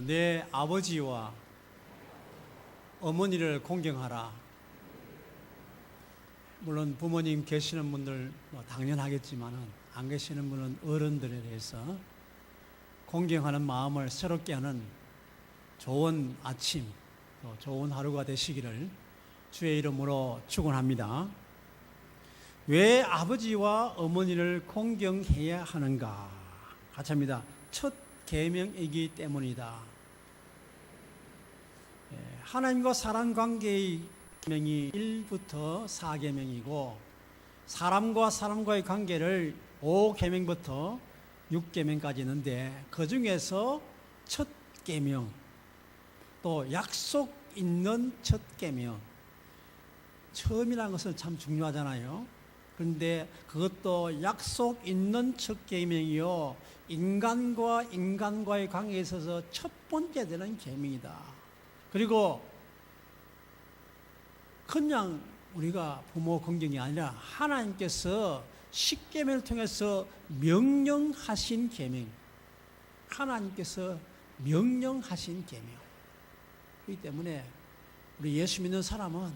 내 아버지와 어머니를 공경하라. 물론 부모님 계시는 분들 당연하겠지만은 안 계시는 분은 어른들에 대해서 공경하는 마음을 새롭게 하는 좋은 아침, 좋은 하루가 되시기를 주의 이름으로 축원합니다. 왜 아버지와 어머니를 공경해야 하는가? 같이 합니다. 첫 계명이기 때문이다. 하나님과 사람 관계의 계명이 1부터 4계명이고 사람과 사람과의 관계를 5계명부터 6계명까지 있는데 그 중에서 첫 계명, 또 약속 있는 첫 계명, 처음이라는 것은 참 중요하잖아요. 그런데 그것도 약속 있는 첫 계명이요, 인간과 인간과의 관계에 있어서 첫 번째 되는 계명이다. 그리고 그냥 우리가 부모 공경이 아니라 하나님께서 십계명을 통해서 명령하신 계명, 하나님께서 명령하신 계명. 그렇기 때문에 우리 예수 믿는 사람은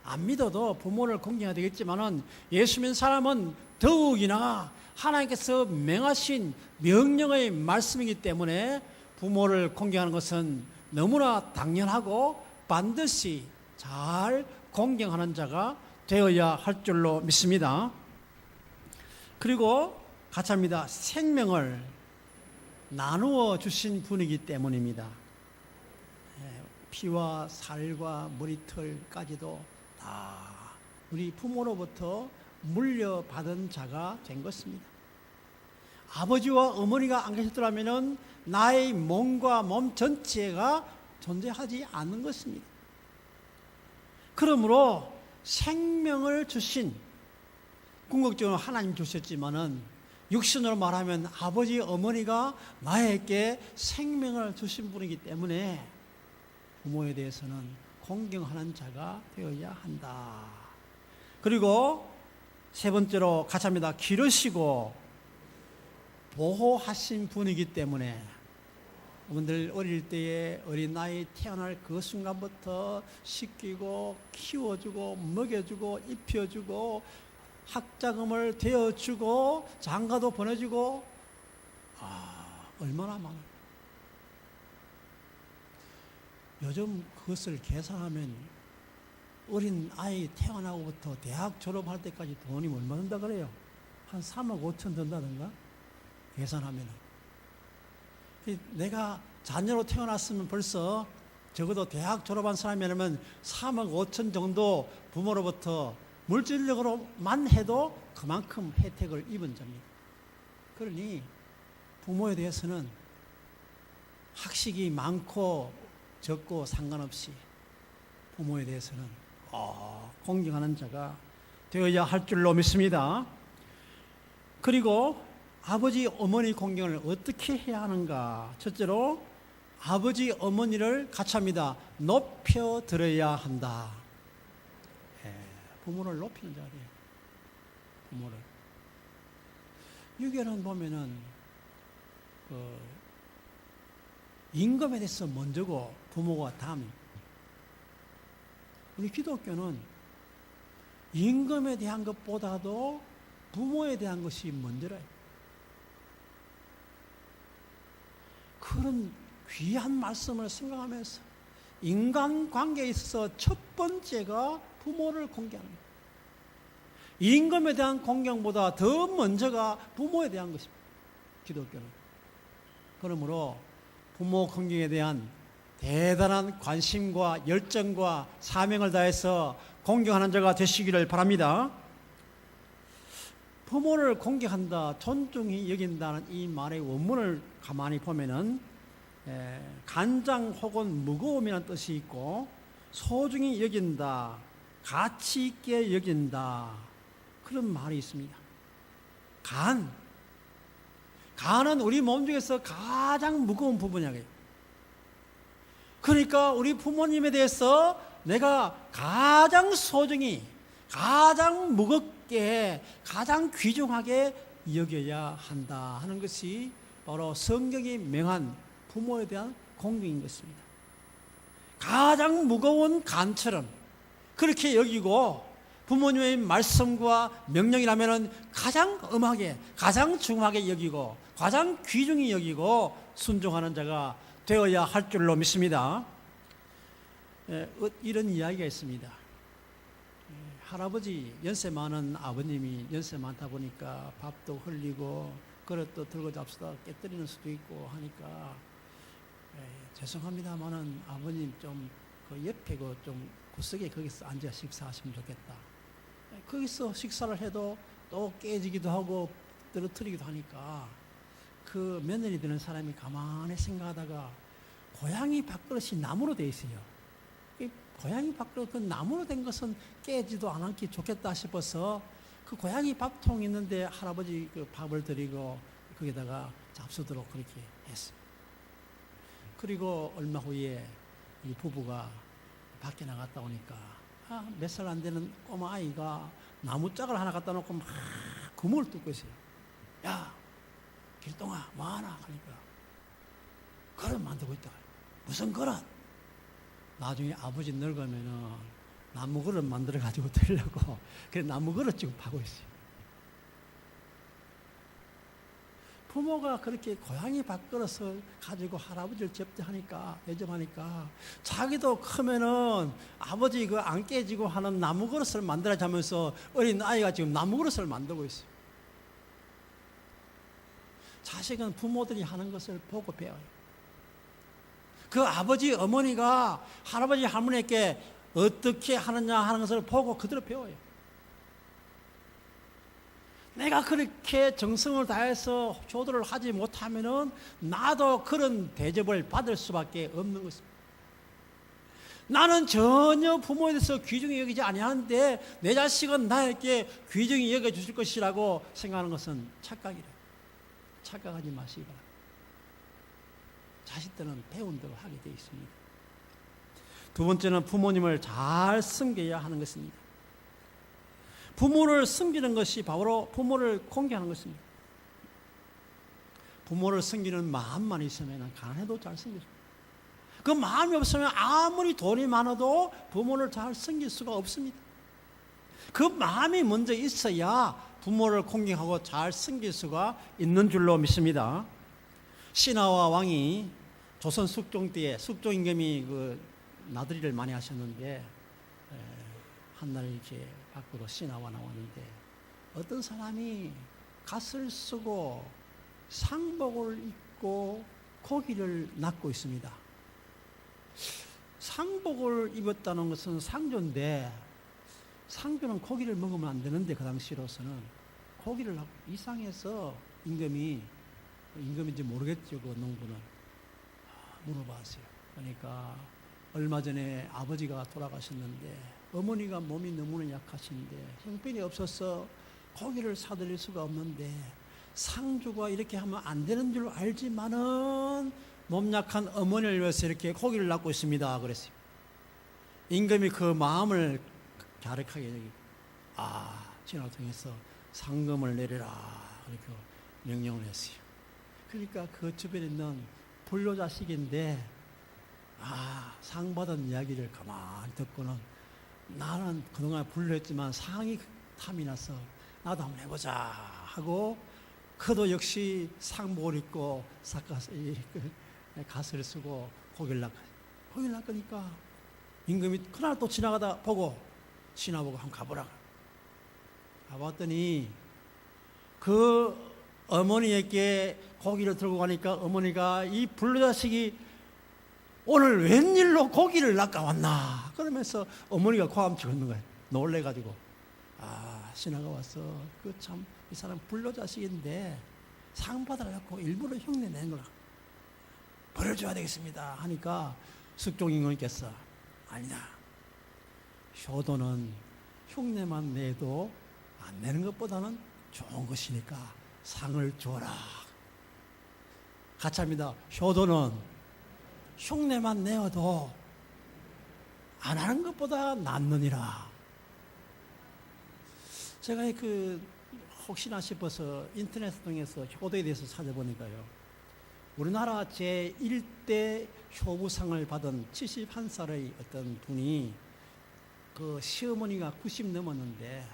안 믿어도 부모를 공경해야 되겠지만은 예수 믿는 사람은 더욱이나 하나님께서 명하신 명령의 말씀이기 때문에 부모를 공경하는 것은 너무나 당연하고 반드시 잘 공경하는 자가 되어야 할 줄로 믿습니다. 그리고 같이 합니다. 생명을 나누어 주신 분이기 때문입니다. 피와 살과 머리털까지도 다 우리 부모로부터 물려받은 자가 된 것입니다. 아버지와 어머니가 안 계셨더라면 나의 몸과 몸 전체가 존재하지 않는 것입니다. 그러므로 생명을 주신, 궁극적으로 하나님 주셨지만은 육신으로 말하면 아버지 어머니가 나에게 생명을 주신 분이기 때문에 부모에 대해서는 공경하는 자가 되어야 한다. 그리고 세 번째로 같이 합니다. 기르시고 보호하신 분이기 때문에 여러분들 어릴 때에 어린 나이 태어날 그 순간부터 씻기고 키워주고 먹여주고 입혀주고 학자금을 대어주고 장가도 보내주고 얼마나 많아요. 요즘 그것을 계산하면 어린 아이 태어나고부터 대학 졸업할 때까지 돈이 얼마 든다 그래요? 한 3억 5천 든다든가? 계산하면 내가 자녀로 태어났으면 벌써 적어도 대학 졸업한 사람이라면 3억 5천 정도 부모로부터 물질적으로만 해도 그만큼 혜택을 입은 자입니다. 그러니 부모에 대해서는 학식이 많고 적고 상관없이 부모에 대해서는 공경하는 자가 되어야 할 줄로 믿습니다. 그리고 아버지 어머니 공경을 어떻게 해야 하는가? 첫째로 아버지 어머니를 같이 합니다. 높여 들어야 한다. 부모를 높이는 자리에 부모를. 유교는 보면은 임금에 대해서 먼저고 부모가 다음입니다. 우리 기독교는 임금에 대한 것보다도 부모에 대한 것이 먼저라요. 그런 귀한 말씀을 생각하면서 인간관계에 있어서 첫 번째가 부모를 공경하는 거예요. 임금에 대한 공경보다 더 먼저가 부모에 대한 것입니다. 기독교는. 그러므로 부모 공경에 대한 대단한 관심과 열정과 사명을 다해서 공경하는 자가 되시기를 바랍니다. 부모를 공경한다, 존중히 여긴다는 이 말의 원문을 가만히 보면은 간장 혹은 무거움이라는 뜻이 있고 소중히 여긴다, 가치 있게 여긴다, 그런 말이 있습니다. 간은 우리 몸 중에서 가장 무거운 부분이에요. 그러니까 우리 부모님에 대해서 내가 가장 소중히, 가장 무겁게, 가장 귀중하게 여겨야 한다 하는 것이 바로 성경이 명한 부모에 대한 공경인 것입니다. 가장 무거운 간처럼 그렇게 여기고 부모님의 말씀과 명령이라면 가장 엄하게, 가장 중하게 여기고 가장 귀중히 여기고 순종하는 자가 되어야 할 줄로 믿습니다. 이런 이야기가 있습니다. 할아버지, 연세 많은 아버님이 연세 많다 보니까 밥도 흘리고 그릇도 들고 잡수다 깨뜨리는 수도 있고 하니까 죄송합니다만은 아버님 좀 그 옆에 그 좀 구석에 거기서 앉아 식사하시면 좋겠다. 거기서 식사를 해도 또 깨지기도 하고 떨어뜨리기도 하니까 그 며느리 되는 사람이 가만히 생각하다가 고양이 밥그릇이 나무로 되어 있어요. 고양이 밥그릇 그 나무로 된 것은 깨지도 않았기 좋겠다 싶어서 그 고양이 밥통 있는데 할아버지 그 밥을 드리고 거기다가 잡수도록 그렇게 했어요. 그리고 얼마 후에 이 부부가 밖에 나갔다 오니까 몇 살 안 되는 꼬마 아이가 나무짝을 하나 갖다 놓고 막 구멍을 뚫고 있어요. 야, 길동아, 뭐하나? 하니까 그릇 만들고 있다. 무슨 그릇? 나중에 아버지 늙으면은 나무 그릇 만들어 가지고 드리려고 그래 나무 그릇 지금 파고 있어요. 부모가 그렇게 고양이 밥그릇을 가지고 할아버지를 대접하니까 자기도 크면은 아버지 그 안 깨지고 하는 나무 그릇을 만들어자면서 어린 아이가 지금 나무 그릇을 만들고 있어요. 자식은 부모들이 하는 것을 보고 배워요. 그 아버지, 어머니가 할아버지, 할머니께 어떻게 하느냐 하는 것을 보고 그대로 배워요. 내가 그렇게 정성을 다해서 효도를 하지 못하면은 나도 그런 대접을 받을 수밖에 없는 것입니다. 나는 전혀 부모에 대해서 귀중히 여기지 아니하는데 내 자식은 나에게 귀중히 여겨주실 것이라고 생각하는 것은 착각이래. 착각하지 마시기 바랍니다. 자식들은 배운 대로 하게 되어 있습니다. 두 번째는 부모님을 잘 섬겨야 하는 것입니다. 부모를 섬기는 것이 바로 부모를 공경하는 것입니다. 부모를 섬기는 마음만 있으면 가난해도 잘 섬길 수 있습니다. 그 마음이 없으면 아무리 돈이 많아도 부모를 잘 섬길 수가 없습니다. 그 마음이 먼저 있어야 부모를 공경하고 잘 섬길 수가 있는 줄로 믿습니다. 신하와 왕이 조선 숙종 때에 숙종 임금이 그 나들이를 많이 하셨는데 한날 이렇게 밖으로 신하가 나왔는데 어떤 사람이 갓을 쓰고 상복을 입고 고기를 낚고 있습니다. 상복을 입었다는 것은 상조인데 상조는 고기를 먹으면 안 되는데 그 당시로서는 고기를 이상해서 임금인지 모르겠죠. 그 농부는 물어봤어요. 그러니까 얼마 전에 아버지가 돌아가셨는데 어머니가 몸이 너무나 약하신데 형편이 없어서 고기를 사드릴 수가 없는데 상주가 이렇게 하면 안 되는 줄 알지만은 몸 약한 어머니를 위해서 이렇게 고기를 낚고 있습니다. 그랬어요. 임금이 그 마음을 갸륵하게 여기고 신하를 통해서 상금을 내려라 그렇게 명령을 했어요. 그러니까 그 주변에 있는 불효자식인데 상 받은 이야기를 가만히 듣고는 나는 그동안 불효했지만 상이 탐이 나서 나도 한번 해보자 하고 그도 역시 상복을 입고 갓을 쓰고 고기를 낚으니까 임금이 그날 또 지나가다 보고 신하 보고 한번 가보라. 가봤더니 그 어머니에게 고기를 들고 가니까 어머니가 이 불효자식이 오늘 웬일로 고기를 낚아왔나 그러면서 어머니가 고함 치는 거예요. 놀래가지고 신하가 와서 그 참 이 사람 불효자식인데 상 받으려고 일부러 흉내 낸 거라 벌어줘야 되겠습니다 하니까 숙종 임금께서 아니다. 효도는 흉내만 내도 안 내는 것보다는 좋은 것이니까 상을 줘라. 같이 합니다. 효도는 흉내만 내어도 안 하는 것보다 낫느니라. 제가 혹시나 싶어서 인터넷 통해서 효도에 대해서 찾아보니까요. 우리나라 제1대 효부상을 받은 71살의 어떤 분이 그 시어머니가 90 넘었는데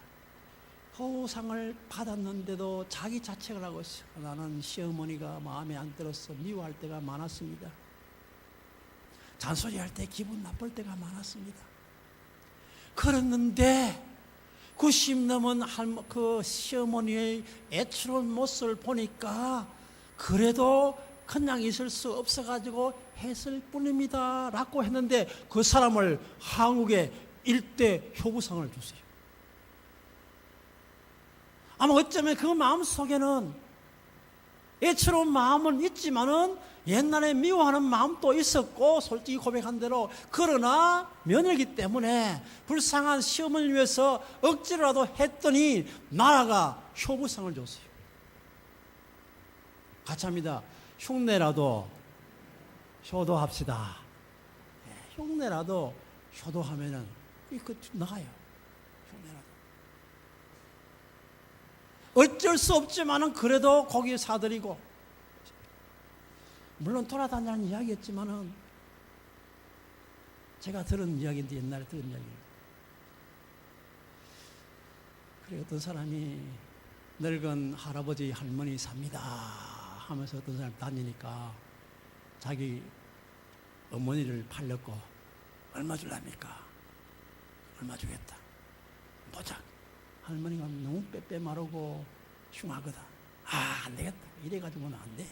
효부상을 받았는데도 자기 자책을 하고 있어요. 나는 시어머니가 마음에 안 들어서 미워할 때가 많았습니다. 잔소리할 때 기분 나쁠 때가 많았습니다. 그랬는데 90 넘은 그 시어머니의 애처로운 모습을 보니까 그래도 그냥 있을 수 없어가지고 했을 뿐입니다 라고 했는데 그 사람을 한국의 1대 효부상을 주세요. 아마 어쩌면 그 마음속에는 애처로운 마음은 있지만은 옛날에 미워하는 마음도 있었고 솔직히 고백한 대로 그러나 며느리기 때문에 불쌍한 시어머니를 위해서 억지로라도 했더니 나라가 효부상을 줬어요. 같이 합니다. 흉내라도 효도합시다. 흉내라도 효도하면은 이거 나가요. 흉내라도. 어쩔 수 없지만은 그래도 고기 사드리고 물론 돌아다니는 이야기였지만은 제가 들은 이야기인데 옛날에 들은 이야기입니다. 그래 어떤 사람이 늙은 할아버지 할머니 삽니다 하면서 어떤 사람이 다니니까 자기 어머니를 팔렸고 얼마 줄랍니까? 얼마 주겠다. 보자. 할머니가 너무 빼빼 마르고 흉하거든. 안 되겠다. 이래가지고는 안 돼.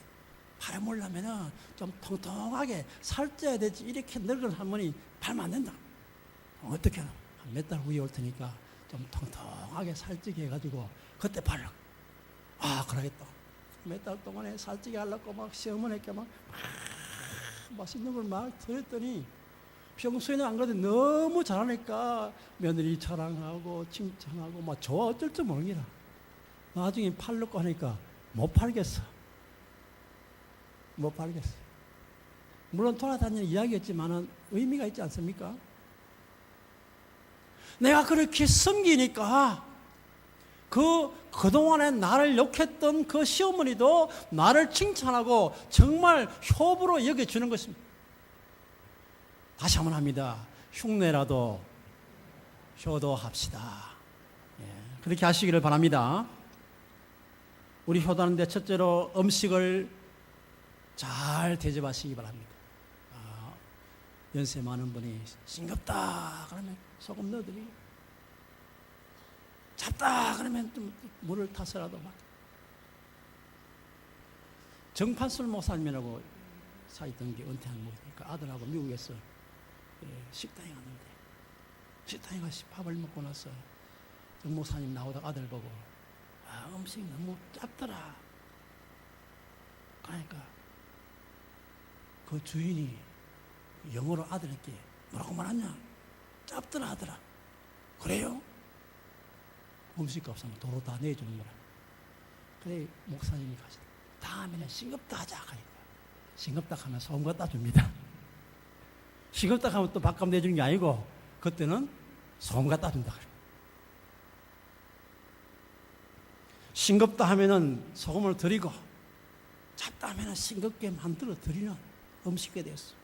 팔아먹으려면은 좀 통통하게 살쪄야 되지. 이렇게 늙은 할머니 팔면 안 된다. 어떻게 하나? 몇 달 후에 올 테니까 좀 통통하게 살찌게 해가지고 그때 팔라. 그러겠다. 몇 달 동안에 살찌게 하려고 막 시어머니께 막 맛있는 걸 막 드렸더니 평소에는 안 그래도 너무 잘하니까 며느리 자랑하고 칭찬하고 막 좋아 어쩔 줄 모르겠다. 나중에 팔려고 하니까 못 팔겠어. 못 팔겠어. 물론 돌아다니는 이야기였지만은 의미가 있지 않습니까? 내가 그렇게 섬기니까 그동안에 나를 욕했던 그 시어머니도 나를 칭찬하고 정말 효부로 여겨주는 것입니다. 다시 한번 합니다. 흉내라도 효도합시다. 그렇게 하시기를 바랍니다. 우리 효도하는데 첫째로 음식을 잘 대접하시기 바랍니다. 연세 많은 분이 싱겁다 그러면 소금 넣어드리고 찹다 그러면 좀 물을 타서라도 막. 정판술 목사님이라고 사있던 게 은퇴한 목사니까 아들하고 미국에서 식당에 갔는데 식당에 가서 밥을 먹고 나서 정 목사님 나오다가 아들 보고 음식이 너무 짭더라. 그러니까 그 주인이 영어로 아들에게 뭐라고 말하냐? 짭더라 하더라. 그래요? 음식 값은 도로 다 내주는 거라. 그래 목사님이 가시다. 다음에는 싱겁다 하자 하니까 싱겁다 하면 소금 갖다 줍니다. 싱겁다 하면 또 밥값 내주는 게 아니고 그때는 소금 갖다 준다 그래. 싱겁다 하면은 소금을 드리고 짭다 하면은 싱겁게 만들어 드리는 음식이 됐어.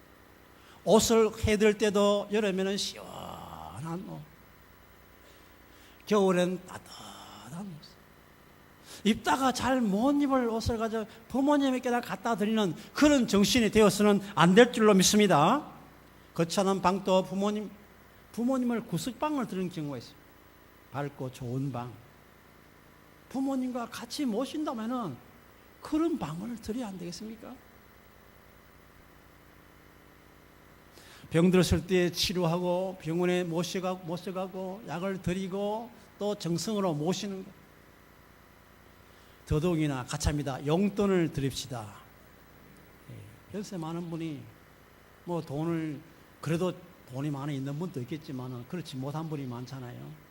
옷을 해드릴 때도 여름에는 시원한 옷, 겨울엔 따뜻한 옷. 입다가 잘 못 입을 옷을 가져 부모님에게나 갖다 드리는 그런 정신이 되어서는 안 될 줄로 믿습니다. 거창한 방도 부모님을 구석방을 드리는 경우가 있어요. 밝고 좋은 방. 부모님과 같이 모신다면은 그런 방을 드려야 안 되겠습니까? 병 들었을 때 치료하고 병원에 모셔가고 약을 드리고 또 정성으로 모시는 것. 더더욱이나 같이 합니다. 용돈을 드립시다. 연세 많은 분이 뭐 그래도 돈이 많이 있는 분도 있겠지만 그렇지 못한 분이 많잖아요.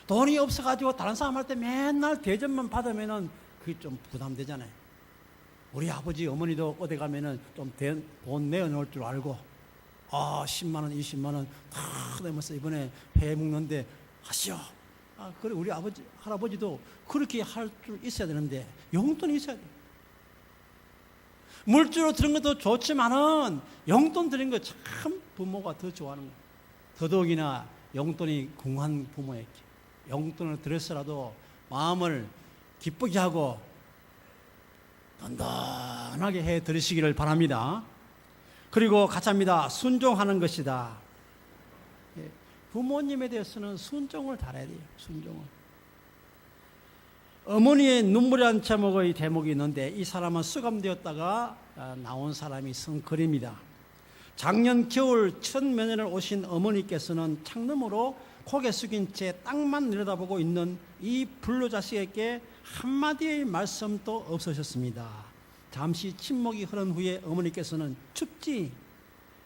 돈이 없어가지고 다른 사람 할 때 맨날 대접만 받으면은 그게 좀 부담되잖아요. 우리 아버지 어머니도 어디 가면은 좀 돈 내어놓을 줄 알고 10만 원 20만 원 다 내면서 이번에 회 먹는데 하시오. 그래 우리 아버지 할아버지도 그렇게 할 줄 있어야 되는데 용돈이 있어야 돼. 물질로 드린 것도 좋지만은 용돈 드린 거 참 부모가 더 좋아하는 거예요. 더더욱이나 용돈이 궁한 부모에게 용돈을 드렸어라도 마음을 기쁘게 하고 단단하게 해 드리시기를 바랍니다. 그리고 가짜입니다. 순종하는 것이다. 부모님에 대해서는 순종을 잘해야 돼요. 순종을. 어머니의 눈물이라는 제목의 대목이 있는데 이 사람은 수감되었다가 나온 사람이 쓴 글입니다. 작년 겨울 첫 면회를 오신 어머니께서는 창문으로 고개 숙인 채 땅만 내려다보고 있는 이 불로자식에게 한마디의 말씀도 없으셨습니다. 잠시 침묵이 흐른 후에 어머니께서는 춥지?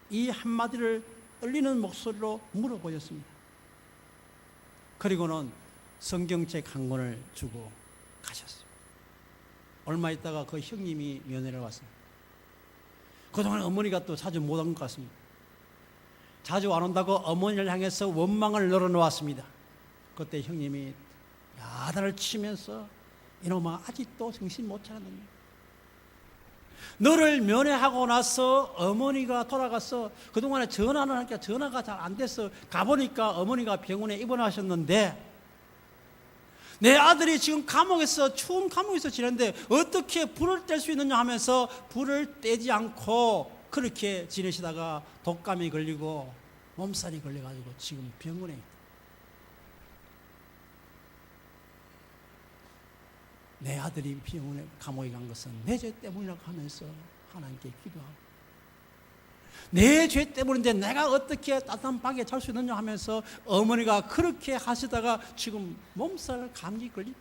이 한마디를 떨리는 목소리로 물어보셨습니다. 그리고는 성경책 한 권을 주고 가셨어요. 얼마 있다가 그 형님이 면회를 왔습니다. 그동안 어머니가 또 자주 못 온 것 같습니다. 자주 안 온다고 어머니를 향해서 원망을 늘어놓았습니다. 그때 형님이 야단을 치면서 이놈아 아직도 정신 못 차렸느냐. 너를 면회하고 나서 어머니가 돌아가서 그동안에 전화를 하니까 전화가 잘 안 돼서 가보니까 어머니가 병원에 입원하셨는데 내 아들이 지금 감옥에서 추운 감옥에서 지냈는데 어떻게 불을 뗄 수 있느냐 하면서 불을 떼지 않고 그렇게 지내시다가 독감이 걸리고 몸살이 걸려가지고 지금 병원에 있다. 내 아들이 병원에 감옥에 간 것은 내 죄 때문이라고 하면서 하나님께 기도하고 내 죄 때문인데 내가 어떻게 따뜻한 방에 잘 수 있느냐 하면서 어머니가 그렇게 하시다가 지금 몸살 감기 걸리다.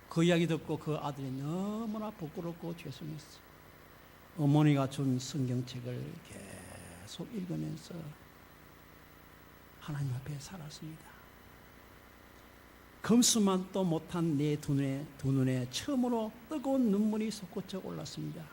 그 이야기 듣고 그 아들이 너무나 부끄럽고 죄송했어. 어머니가 준 성경책을 계속 읽으면서 하나님 앞에 살았습니다. 검수만도 못한 내 두 눈에 처음으로 뜨거운 눈물이 솟구쳐 올랐습니다.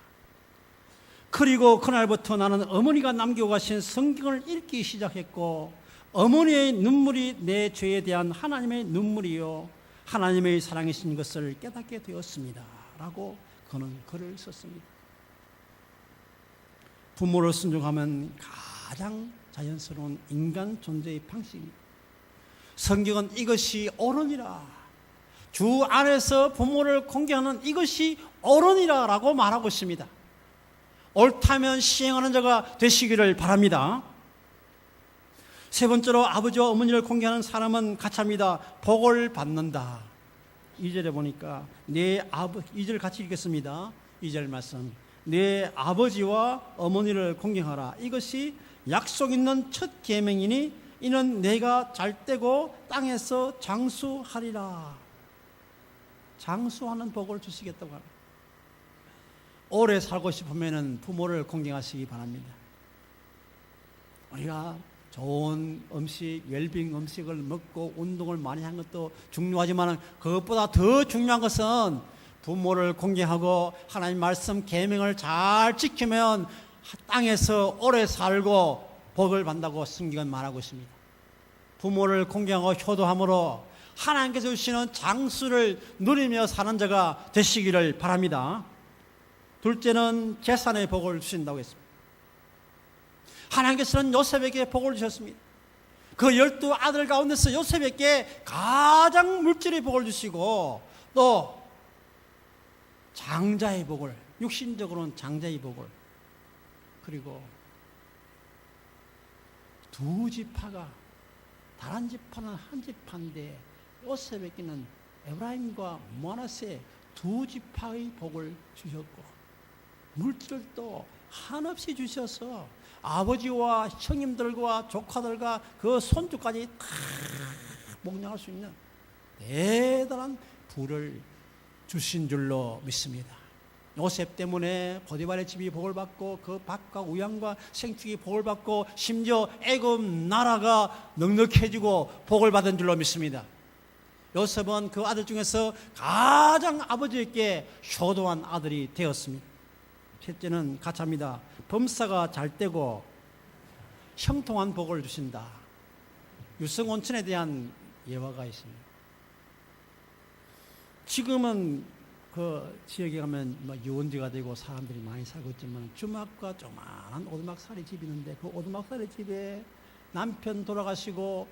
그리고 그날부터 나는 어머니가 남기고 가신 성경을 읽기 시작했고 어머니의 눈물이 내 죄에 대한 하나님의 눈물이요 하나님의 사랑이신 것을 깨닫게 되었습니다. 라고 그는 글을 썼습니다. 부모를 순종하면 가장 자연스러운 인간 존재의 방식입니다. 성경은 이것이 옳으니라, 주 안에서 부모를 공경하는 이것이 옳으니라 라고 말하고 있습니다. 옳다면 시행하는 자가 되시기를 바랍니다. 세 번째로 아버지와 어머니를 공경하는 사람은 가짜입니다. 복을 받는다. 2절에 보니까 2절 같이 읽겠습니다. 2절 말씀. 내 아버지와 어머니를 공경하라. 이것이 약속 있는 첫 계명이니 이는 내가 잘 되고 땅에서 장수하리라. 장수하는 복을 주시겠다고 합니다. 오래 살고 싶으면 부모를 공경하시기 바랍니다. 우리가 좋은 음식, 웰빙 음식을 먹고 운동을 많이 한 것도 중요하지만 그것보다 더 중요한 것은 부모를 공경하고 하나님 말씀 계명을 잘 지키면 땅에서 오래 살고 복을 받는다고 성경은 말하고 있습니다. 부모를 공경하고 효도함으로 하나님께서 주시는 장수를 누리며 사는 자가 되시기를 바랍니다. 둘째는 재산의 복을 주신다고 했습니다. 하나님께서는 요셉에게 복을 주셨습니다. 그 12아들 가운데서 요셉에게 가장 물질의 복을 주시고 또 장자의 복을, 육신적으로는 장자의 복을, 그리고 두 지파가 다른 지파는 한 지파인데 요셉에게는 에브라임과 므나세 두 지파의 복을 주셨고 물질을 또 한없이 주셔서 아버지와 형님들과 조카들과 그 손주까지 다 목량할 수 있는 대단한 부를 주신 줄로 믿습니다. 요셉 때문에 보디발의 집이 복을 받고 그 밭과 우양과 생축이 복을 받고 심지어 애굽 나라가 넉넉해지고 복을 받은 줄로 믿습니다. 요셉은 그 아들 중에서 가장 아버지에게 효도한 아들이 되었습니다. 셋째는 가짜입니다. 범사가 잘 되고 형통한 복을 주신다. 유성온천에 대한 예화가 있습니다. 지금은 그 지역에 가면 뭐 유원지가 되고 사람들이 많이 살고 있지만 주막과 조그마한 오두막살이 집이 있는데 그 오두막살이 집에 남편 돌아가시고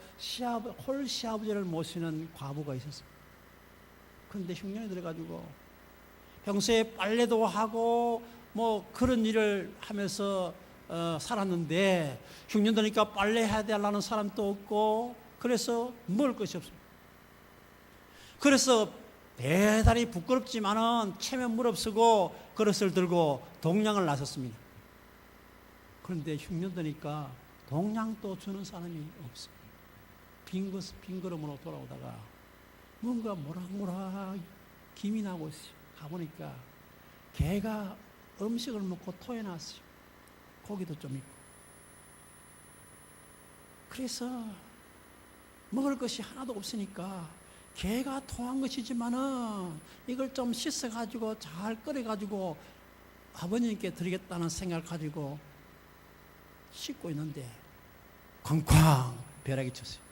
홀 시아버지를 모시는 과부가 있었어요. 그런데 흉년이 들어가지고 평소에 빨래도 하고 뭐 그런 일을 하면서 살았는데 흉년 드니까 빨래해야 되라는 사람도 없고 그래서 먹을 것이 없습니다. 그래서 대단히 부끄럽지만은 체면 무릅쓰고 그릇을 들고 동량을 나섰습니다. 그런데 흉년 드니까 동량도 주는 사람이 없어요. 빈 걸음으로 돌아오다가 뭔가 모락모락 김이 나고 있어요. 가보니까 개가 음식을 먹고 토해놨어요. 고기도 좀 있고. 그래서 먹을 것이 하나도 없으니까 개가 토한 것이지만은 이걸 좀 씻어가지고 잘 끓여가지고 아버님께 드리겠다는 생각을 가지고 씻고 있는데 쾅쾅 벼락이 쳤어요.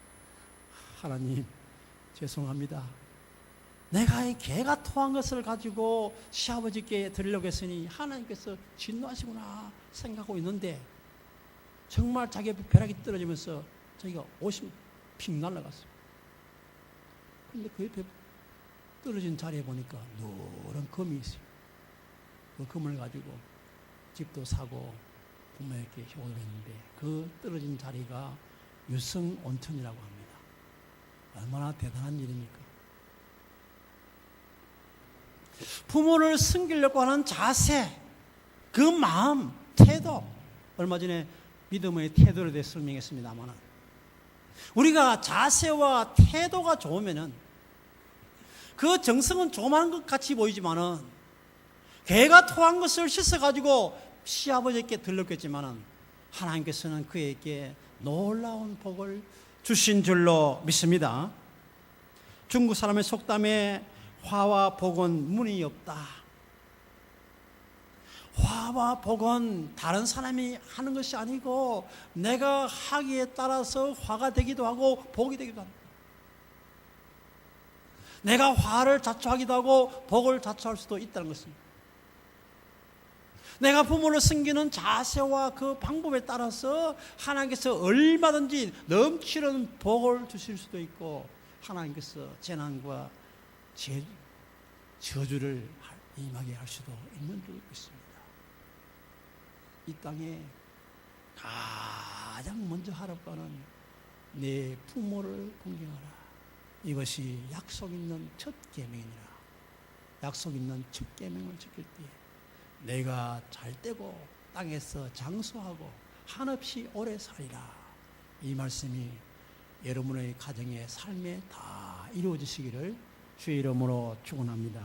하나님 죄송합니다. 내가 이 개가 토한 것을 가지고 시아버지께 드리려고 했으니 하나님께서 진노하시구나 생각하고 있는데 정말 자기 벼락이 떨어지면서 자기가 옷이 픽 날아갔어요. 근데 그 옆에 떨어진 자리에 보니까 노란 금이 있어요. 그 금을 가지고 집도 사고 부모에게 효도를 했는데 그 떨어진 자리가 유성온천이라고 합니다. 얼마나 대단한 일입니까? 부모를 섬기려고 하는 자세, 그 마음, 태도. 얼마 전에 믿음의 태도에 대해 설명했습니다만 우리가 자세와 태도가 좋으면은 그 정성은 조그마한 것 같이 보이지만은 개가 토한 것을 씻어가지고 시아버지께 들렸겠지만은 하나님께서는 그에게 놀라운 복을 주신 줄로 믿습니다. 중국 사람의 속담에 화와 복은 문이 없다. 화와 복은 다른 사람이 하는 것이 아니고 내가 하기에 따라서 화가 되기도 하고 복이 되기도 합니다. 내가 화를 자초하기도 하고 복을 자초할 수도 있다는 것입니다. 내가 부모를 섬기는 자세와 그 방법에 따라서 하나님께서 얼마든지 넘치는 복을 주실 수도 있고 하나님께서 재난과 저주를 임하게 할 수도 있는 줄 믿습니다. 이 땅에 가장 먼저 하라고 하는 내 부모를 공경하라. 이것이 약속 있는 첫 계명이니라. 약속 있는 첫 계명을 지킬 때에 내가 잘되고 땅에서 장수하고 한없이 오래 살리라. 이 말씀이 여러분의 가정의 삶에 다 이루어지시기를 주의 이름으로 축원합니다.